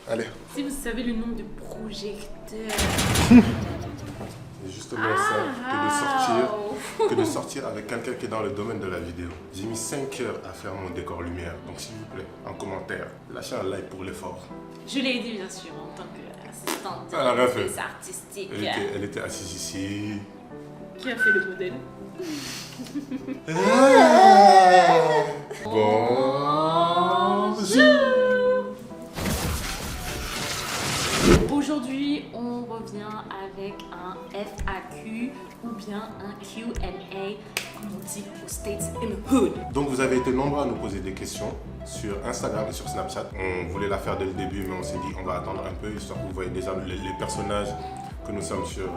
Allez. Si vous savez le nombre de projecteurs. C'est justement ça que de sortir avec quelqu'un qui est dans le domaine de la vidéo. J'ai mis 5 heures à faire mon décor lumière. Donc s'il vous plaît, en commentaire, lâchez un like pour l'effort. Je l'ai aidé bien sûr en tant qu'assistante Elle a rien fait. artistique. Elle était assise ici. Qui a fait le modèle? Bonjour. Aujourd'hui, on revient avec un FAQ ou bien un Q&A, comme on dit aux States in the Hood. Donc vous avez été nombreux à nous poser des questions sur Instagram et sur Snapchat. On voulait la faire dès le début, mais on s'est dit on va attendre un peu, histoire que vous voyez déjà les personnages que nous sommes sur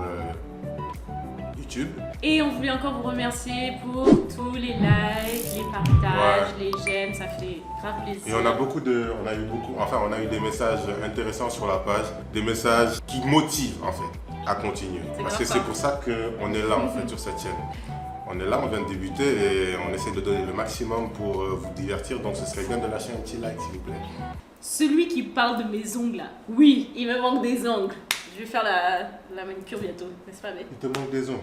YouTube. Et on voulait encore vous remercier pour tous les likes, les partages, les j'aime, ça fait grave plaisir. Et on a eu des messages intéressants sur la page, des messages qui motivent en fait à continuer. Parce que c'est pour ça qu'on est là en fait sur cette chaîne. On est là, on vient de débuter et on essaie de donner le maximum pour vous divertir. Donc ce serait bien de lâcher un petit like s'il vous plaît. Celui qui parle de mes ongles là, oui, il me manque des ongles. Je vais faire la manucure bientôt, n'est-ce pas, mec? Il te manque des ongles.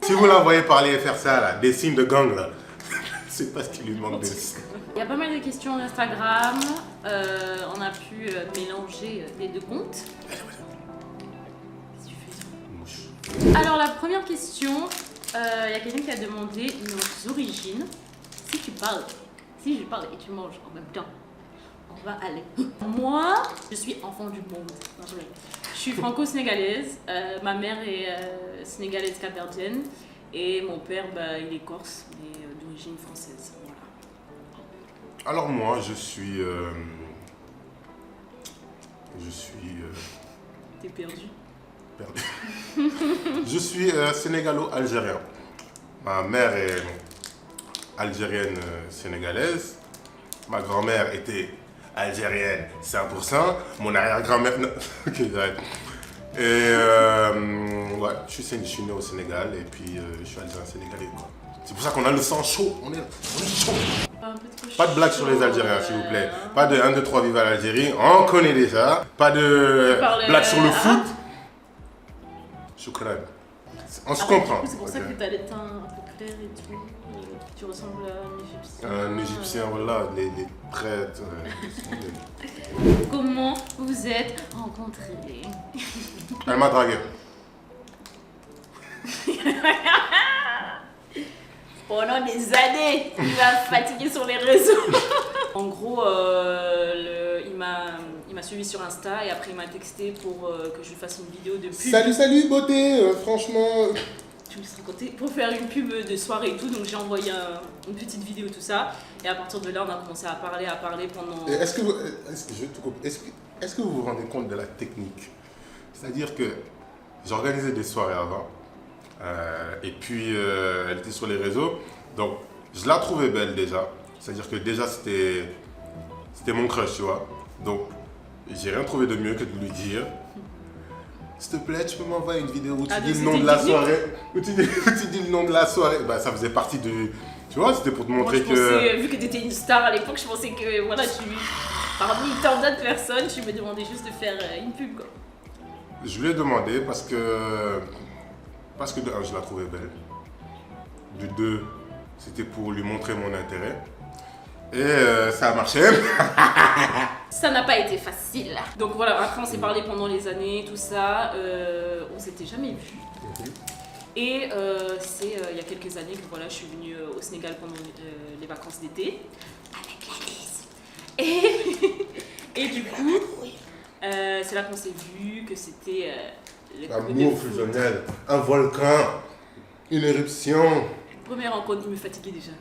Si vous la voyez parler et faire ça là, des signes de gang là, c'est parce qu'il lui manque des signes. Il y a pas mal de questions Instagram, on a pu mélanger les deux comptes. Alors la première question, il y a quelqu'un qui a demandé nos origines. Si je parle et tu manges en même temps, on va aller. Moi, je suis enfant du monde. Non, je suis franco-sénégalaise. Ma mère est sénégalaise capverdienne et mon père, il est corse, mais d'origine française. Voilà. Alors moi, je suis. T'es perdu. Je suis sénégalo-algérien. Ma mère est algérienne sénégalaise. Ma grand-mère était algérienne 100%. Mon arrière-grand-mère... Ok, j'arrête. Et ouais, je suis né au Sénégal et puis je suis algérien sénégalais. C'est pour ça qu'on a le sang chaud. On est chaud. Pas de blague sur les Algériens, s'il vous plaît. Pas de 1, 2, 3, vive l'Algérie. On connaît déjà. Pas de blague sur le foot. Choukran. On se comprend. C'est pour ça que tu as les teints un peu clairs et tout. Tu ressembles à un Égyptien. Un Égyptien, voilà, les traits. Comment vous êtes rencontrés? Elle m'a dragué. Pendant des années, il m'a fatigué sur les réseaux. En gros, il m'a suivi sur Insta et après il m'a texté pour que je lui fasse une vidéo de pub. Salut beauté, franchement. Je me suis raconté pour faire une pub de soirée et tout, donc j'ai envoyé une petite vidéo tout ça et à partir de là on a commencé à parler pendant. Est-ce que vous vous rendez compte de la technique? C'est-à-dire que j'organisais des soirées avant et puis elle était sur les réseaux, donc je la trouvais belle déjà. C'est-à-dire que déjà c'était mon crush, tu vois. Donc j'ai rien trouvé de mieux que de lui dire. S'il te plaît, tu peux m'envoyer une vidéo où tu dis le nom de la soirée. Où tu dis le nom de la soirée. Bah, ça faisait partie de. Tu vois, c'était pour te montrer Moi, pensais, vu que tu étais une star à l'époque, je pensais que voilà, parmi tant d'autres personnes, tu me demandais juste de faire une pub, quoi. Je lui ai demandé parce que de 1, je la trouvais belle. De 2, c'était pour lui montrer mon intérêt. Et ça a marché. Ça n'a pas été facile. Donc voilà, après on s'est parlé pendant les années, tout ça. On s'était jamais vus. Et c'est il y a quelques années que voilà, je suis venue au Sénégal pendant les vacances d'été. Avec la Et du coup, c'est là qu'on s'est vu, que c'était l'amour fusionnel, un volcan, une éruption. Première rencontre, il me fatiguait déjà.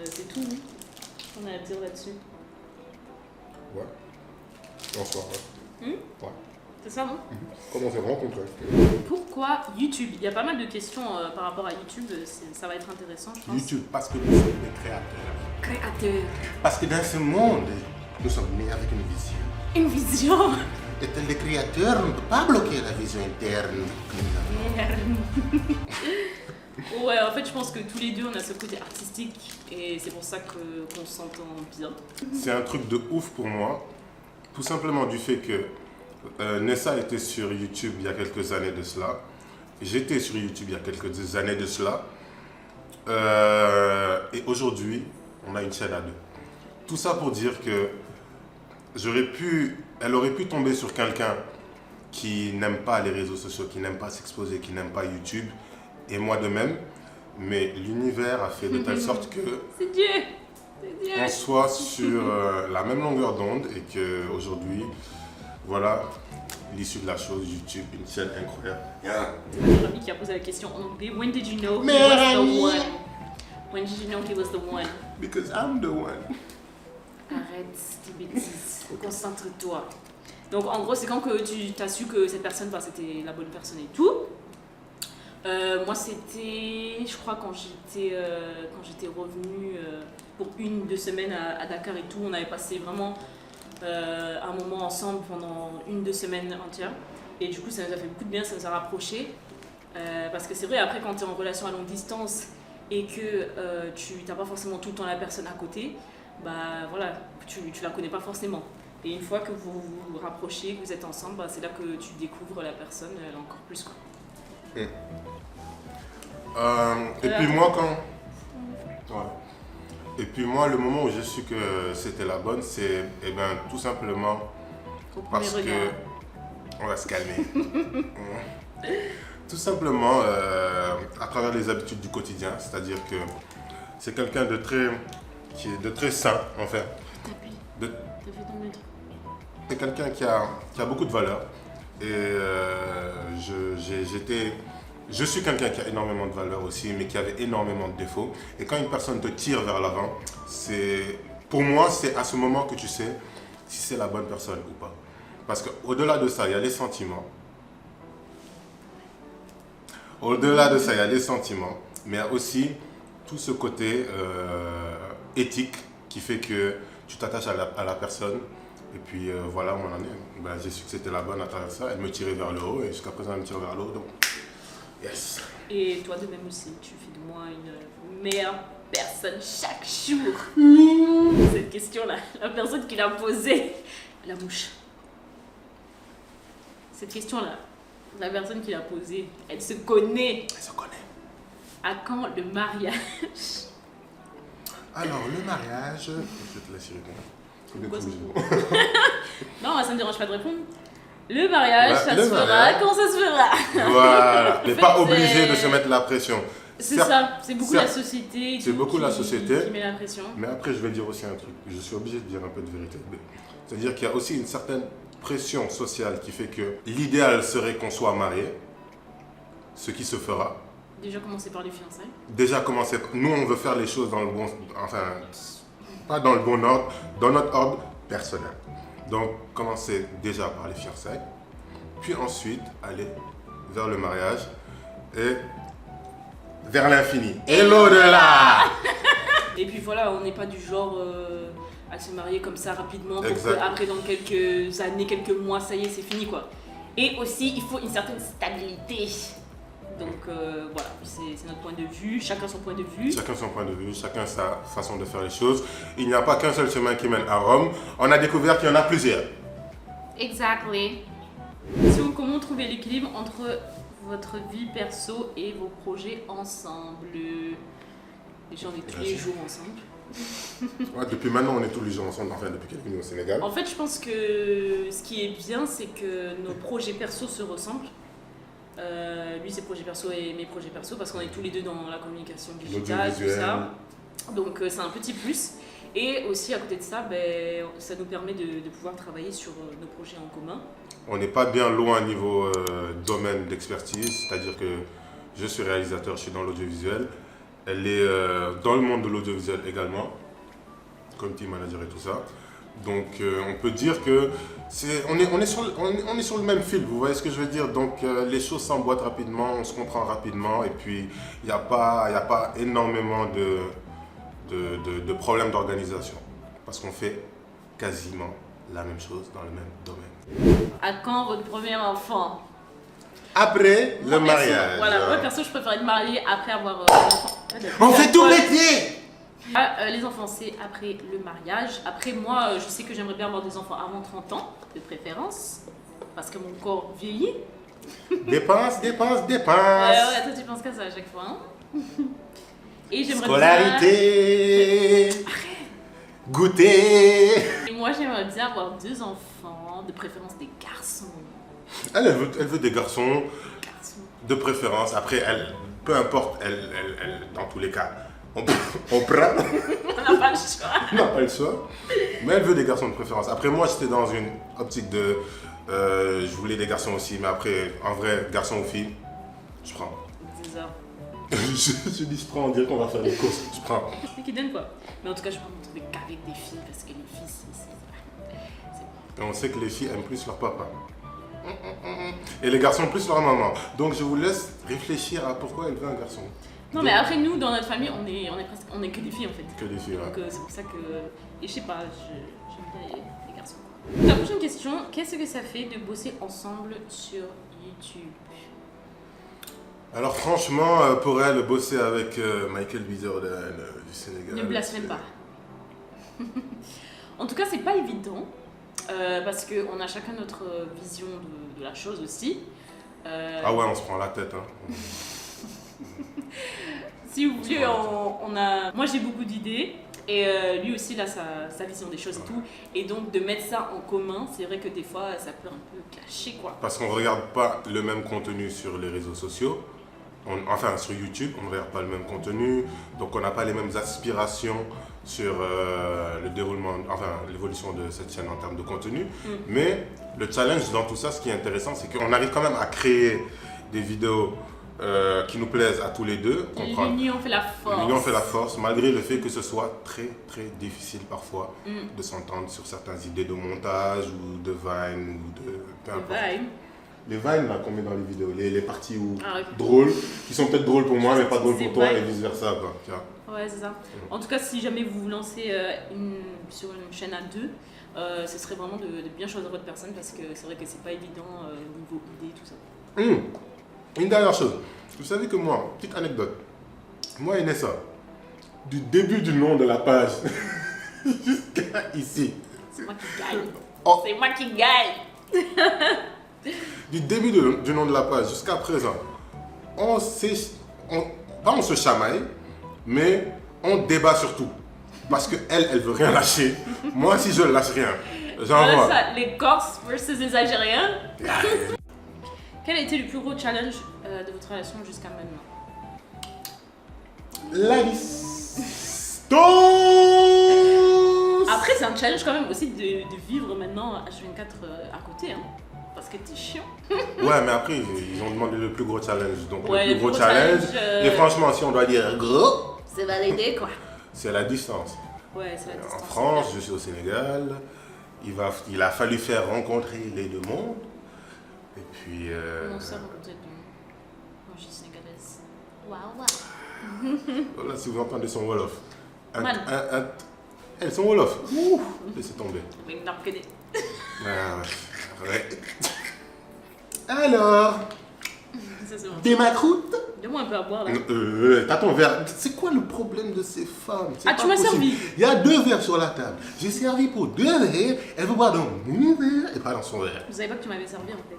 C'est tout, oui. On a à dire là-dessus. Ouais. Bonsoir. Ouais. C'est ça, non? Comment on s'est rencontrés? Pourquoi YouTube? Il y a pas mal de questions par rapport à YouTube, ça va être intéressant, je pense. YouTube, parce que nous sommes des créateurs. Créateurs. Parce que dans ce monde, nous sommes nés avec une vision. Une vision. Et tel les créateurs, on ne peut pas bloquer la vision interne. Ouais, en fait, je pense que tous les deux, on a ce côté artistique et c'est pour ça qu'on s'entend bien. C'est un truc de ouf pour moi, tout simplement du fait que Nessa était sur YouTube il y a quelques années de cela. J'étais sur YouTube il y a quelques années de cela. Et aujourd'hui, on a une chaîne à deux. Tout ça pour dire que elle aurait pu tomber sur quelqu'un qui n'aime pas les réseaux sociaux, qui n'aime pas s'exposer, qui n'aime pas YouTube, et moi de même. Mais l'univers a fait de telle sorte que C'est Dieu! C'est Dieu! on soit sur la même longueur d'onde et qu'aujourd'hui, voilà l'issue de la chose, YouTube, une chaîne incroyable. Yeah. Mon ami qui a posé la question en anglais. When did you know he was the one? When did you know he was the one? Because I'm the one. Arrête tes bêtises. Concentre-toi. Donc en gros, c'est quand que tu as su que cette personne, bah, c'était la bonne personne et tout. Moi, c'était, je crois, quand j'étais revenue pour 1-2 semaines à Dakar et tout. On avait passé vraiment un moment ensemble pendant 1-2 semaines entières. Et du coup, ça nous a fait beaucoup de bien, ça nous a rapprochés. Parce que c'est vrai, après, quand tu es en relation à longue distance et que tu n'as pas forcément tout le temps la personne à côté, bah voilà, tu la connais pas forcément. Et une fois que vous vous rapprochez, que vous êtes ensemble, bah, c'est là que tu découvres la personne encore plus, quoi. Et puis moi, et puis moi, le moment où j'ai su que c'était la bonne, c'est tout simplement Au premier parce regard. que on va se calmer. Tout simplement à travers les habitudes du quotidien, c'est-à-dire que c'est quelqu'un de très sain, en fait. T'appuies, De- t'as fait ton maître. C'est quelqu'un qui a beaucoup de valeur. Et je suis quelqu'un qui a énormément de valeur aussi, mais qui avait énormément de défauts. Et quand une personne te tire vers l'avant, pour moi, c'est à ce moment que tu sais si c'est la bonne personne ou pas. Parce qu'au-delà de ça, il y a les sentiments. Au-delà de ça, il y a les sentiments, mais il y a aussi tout ce côté éthique qui fait que tu t'attaches à la personne. Et puis voilà où on en est. Ben, j'ai su que c'était la bonne à travers ça. Elle me tirait vers le haut et jusqu'à présent elle me tire vers le haut. Donc, yes. Et toi de même aussi, tu fais de moi une meilleure personne chaque jour. Cette question-là, la personne qui l'a posée, la mouche. Cette question-là, la personne qui l'a posée, elle se connaît. Elle se connaît. À quand le mariage? Alors, le mariage. Je vais te laisser répondre. Pourquoi ça Non, ça ne me dérange pas de répondre. Le mariage, Ouais, ça le se fera mariage. quand ça se fera. Voilà. Mais En fait, pas obligé c'est- de se mettre la pression. C'est Certes, ça, c'est beaucoup certes, la société. c'est beaucoup la société. Qui met la pression. Mais après, je vais dire aussi un truc. Je suis obligé de dire un peu de vérité. C'est-à-dire qu'il y a aussi une certaine pression sociale qui fait que l'idéal serait qu'on soit marié, ce qui se fera. Déjà commencer par les fiançailles. Déjà commencer. Nous, on veut faire les choses dans le bon, enfin, pas dans le bon ordre, dans notre ordre personnel. Donc, commencer déjà par les fiançailles, puis ensuite aller vers le mariage et vers l'infini et l'au-delà. Et puis voilà, on n'est pas du genre à se marier comme ça rapidement pour Exact. qu'après dans quelques années, quelques mois, ça y est, c'est fini quoi. Et aussi, il faut une certaine stabilité. Donc voilà, c'est notre point de vue, chacun son point de vue. Chacun son point de vue, chacun sa façon de faire les choses. Il n'y a pas qu'un seul chemin qui mène à Rome. On a découvert qu'il y en a plusieurs. Exactly. So, comment trouver l'équilibre entre votre vie perso et vos projets ensemble? Déjà, on est tous les jours ensemble. Ouais, depuis maintenant, on est tous les jours ensemble, enfin depuis quelques années au Sénégal. En fait, je pense que ce qui est bien, c'est que nos projets perso se ressemblent. Lui, ses projets perso et mes projets perso, parce qu'on est tous les deux dans la communication digitale, tout ça. Donc, c'est un petit plus. Et aussi, à côté de ça, ben, ça nous permet de pouvoir travailler sur nos projets en commun. On n'est pas bien loin niveau domaine d'expertise, c'est-à-dire que je suis réalisateur, je suis dans l'audiovisuel. Elle est dans le monde de l'audiovisuel également, comme team manager et tout ça. Donc on peut dire que on est sur le même fil, vous voyez ce que je veux dire. Donc les choses s'emboîtent rapidement, on se comprend rapidement et puis il n'y a pas énormément de problèmes d'organisation parce qu'on fait quasiment la même chose dans le même domaine. À quand votre premier enfant? après le Moi, perso, mariage. Voilà, moi perso, je préfère être mariée après avoir un enfant. On fait tout métier. Les enfants, c'est après le mariage. Après, moi, je sais que j'aimerais bien avoir des enfants avant 30 ans, de préférence, parce que mon corps vieillit. Dépense. Ouais, toi, tu penses qu'à ça à chaque fois. Hein. Et j'aimerais Scolarité. Goûter. Et moi, j'aimerais bien avoir 2 enfants, de préférence des garçons. Elle veut des garçons Garçons. de préférence. Après, peu importe, dans tous les cas, on prend. On n'a pas le choix. On n'a pas le choix. Mais elle veut des garçons de préférence. Après, moi, j'étais dans une optique de. Je voulais des garçons aussi, mais après, en vrai, garçon ou fille, je prends. C'est ça. je dis, je prends, on dirait qu'on va faire des courses. Je prends. C'est qui donne quoi. Mais en tout cas, je peux me trouver qu'avec des filles, parce que les filles, c'est Et on sait que les filles aiment plus leur papa. Et les garçons plus leur maman. Donc, je vous laisse réfléchir à pourquoi elle veut un garçon. Non, mais après, nous, dans notre famille, on est que des filles en fait. Que des filles, ouais. Donc, c'est pour ça que. Et je sais pas, j'aime bien les garçons. La prochaine question, qu'est-ce que ça fait de bosser ensemble sur YouTube? Alors franchement, pour elle, bosser avec Michael B. Jordan du Sénégal. Ne blasphème pas. En tout cas, c'est pas évident parce qu'on a chacun notre vision de la chose aussi. Ah ouais, on se prend la tête. Hein. Si vous voulez, moi j'ai beaucoup d'idées et lui aussi il a sa vision des choses et tout. Et donc de mettre ça en commun, c'est vrai que des fois ça peut un peu clasher quoi. Parce qu'on ne regarde pas le même contenu sur les réseaux sociaux. Enfin, sur YouTube, on ne regarde pas le même contenu. Donc on n'a pas les mêmes aspirations sur le déroulement, enfin l'évolution de cette chaîne en termes de contenu. Mais le challenge dans tout ça, ce qui est intéressant, c'est qu'on arrive quand même à créer des vidéos qui nous plaisent à tous les deux. L'union fait la force. L'union fait la force, malgré le fait que ce soit très très difficile parfois de s'entendre sur certaines idées de montage ou de Vine ou de peu importe. Les Vine là qu'on met dans les vidéos, les parties drôles, qui sont peut-être drôles pour moi mais pas drôles pour toi et vice versa quoi. Tu vois. Ouais, c'est ça. En tout cas, si jamais vous vous lancez sur une chaîne à deux, ce serait vraiment de bien choisir votre personne parce que c'est vrai que c'est pas évident niveau idée, tout ça. Une dernière chose, vous savez que moi, petite anecdote, moi et Nessa, du début du nom de la page jusqu'à ici. C'est moi qui gagne. Oh. C'est moi qui gagne. Du début du nom de la page jusqu'à présent, on se chamaille, mais on débat surtout. Parce qu'elle veut rien lâcher. Moi, si je lâche rien, j'envoie. Ça, les Corses versus les Algériens. Quel a été le plus gros challenge de votre relation jusqu'à maintenant? La distance. Après, c'est un challenge quand même aussi de vivre maintenant H24 à côté. Hein. Parce que t'es chiant. Ouais, mais après, ils ont demandé le plus gros challenge. Donc, ouais, le plus gros challenge. Et franchement, si on doit dire gros, c'est validé quoi. C'est la distance. Ouais, c'est la distance. En France, je suis au Sénégal. Il a fallu faire rencontrer les deux mondes. Et puis. Non, ça, vous êtes moi, je suis sénégalaise. Waouh, waouh. Voilà, si vous entendez son Wolof. Elles sont Wolof. Laissez tomber. Ouais. Alors, des macroutes. Donne-moi un peu à boire là. T'as ton verre. C'est quoi le problème de ces femmes? Ah, tu m'as servi. Il y a 2 verres sur la table. J'ai servi pour 2 verres. Elle veut boire dans mon verre et pas dans son verre. Je savais pas que tu m'avais servi en fait.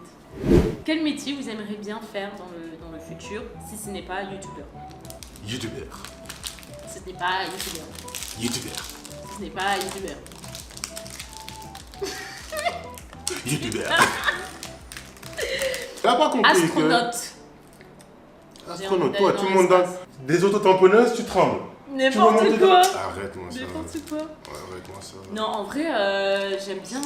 Quel métier vous aimeriez bien faire dans le futur si ce n'est pas youtubeur? Youtubeur. Si ce n'est pas youtubeur. Youtubeur. Si ce n'est pas youtubeur. Youtubeur. Elle a pas compris. Astronaute. Astronaute, toi, tu montes dans des autotamponneuses, tu trembles. N'importe quoi. Arrête-moi ça. N'importe quoi. Ouais, arrête-moi ça. Non, en vrai, j'aime bien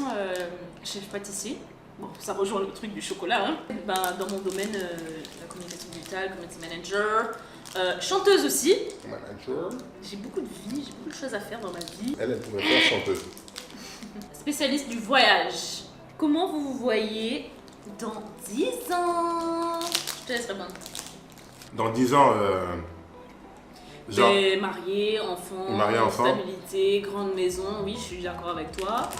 chef pâtissier. Bon, ça rejoint le truc du chocolat. Hein. Ben, dans mon domaine, la communication digitale, community manager, chanteuse aussi. Manager. J'ai beaucoup de vie, j'ai beaucoup de choses à faire dans ma vie. Elle pourrait faire chanteuse. Spécialiste du voyage. Comment vous vous voyez dans 10 ans? Je te laisse répondre. Dans 10 ans, genre. Marié, enfant, Marié, enfant. stabilité, grande maison, oui, je suis d'accord avec toi.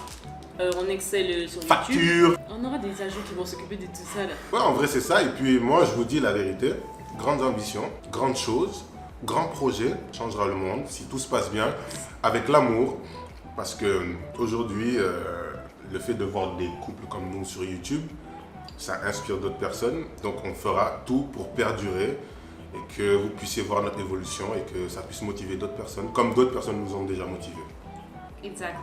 on excelle sur YouTube. Facture. On aura des agents qui vont s'occuper de tout ça là. Ouais, en vrai, c'est ça. Et puis, moi, je vous dis la vérité. Grandes ambitions, grandes choses, grands projets, changera le monde si tout se passe bien, avec l'amour. Parce que aujourd'hui, le fait de voir des couples comme nous sur YouTube, ça inspire d'autres personnes. Donc, on fera tout pour perdurer et que vous puissiez voir notre évolution et que ça puisse motiver d'autres personnes, comme d'autres personnes nous ont déjà motivés. Exact.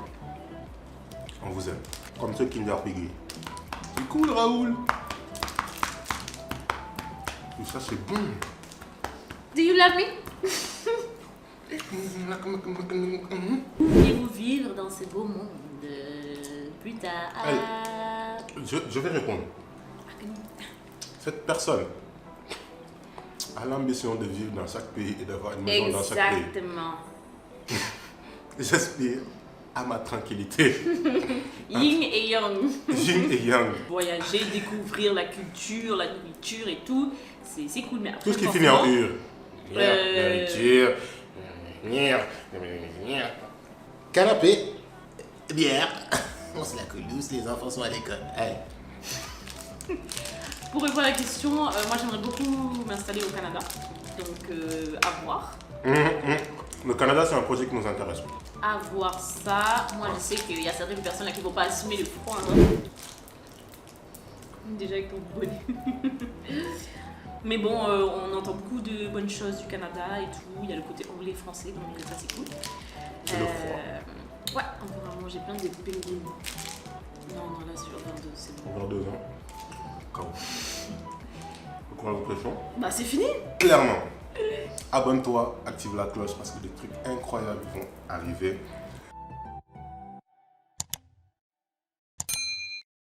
On vous aime. Comme ceux Kinder Piggy. C'est cool, Raoul. Tout ça, c'est bon. Do you love me? Pourriez-vous vivre dans ce beau monde plus tard? Je vais répondre. Cette personne a l'ambition de vivre dans chaque pays et d'avoir une maison dans chaque pays. Exactement. J'aspire à ma tranquillité. Yin et yang. Yin et yang. Voyager, découvrir la culture, la nourriture et tout, c'est cool. Mais après, Tout ce qui finit en ur. Euh, Nourriture. Canapé. Bière. On se la coulous, les enfants sont à l'école. Allez. Pour répondre à la question, moi j'aimerais beaucoup m'installer au Canada. Donc à voir. Le Canada, c'est un projet qui nous intéresse. À voir ça. Moi je sais qu'il y a certaines personnes là qui vont pas assumer le froid. Hein. Déjà avec ton bonnet. Mais bon, on entend beaucoup de bonnes choses du Canada et tout. Il y a le côté anglais et français, donc ça c'est cool. C'est le froid. Ouais, on pourra manger plein de péngouines. Non, là sur 22, c'est bon. Encore 2 ans. Quand pourquoi la pression? Bah c'est fini. Clairement. Abonne-toi, active la cloche parce que des trucs incroyables vont arriver.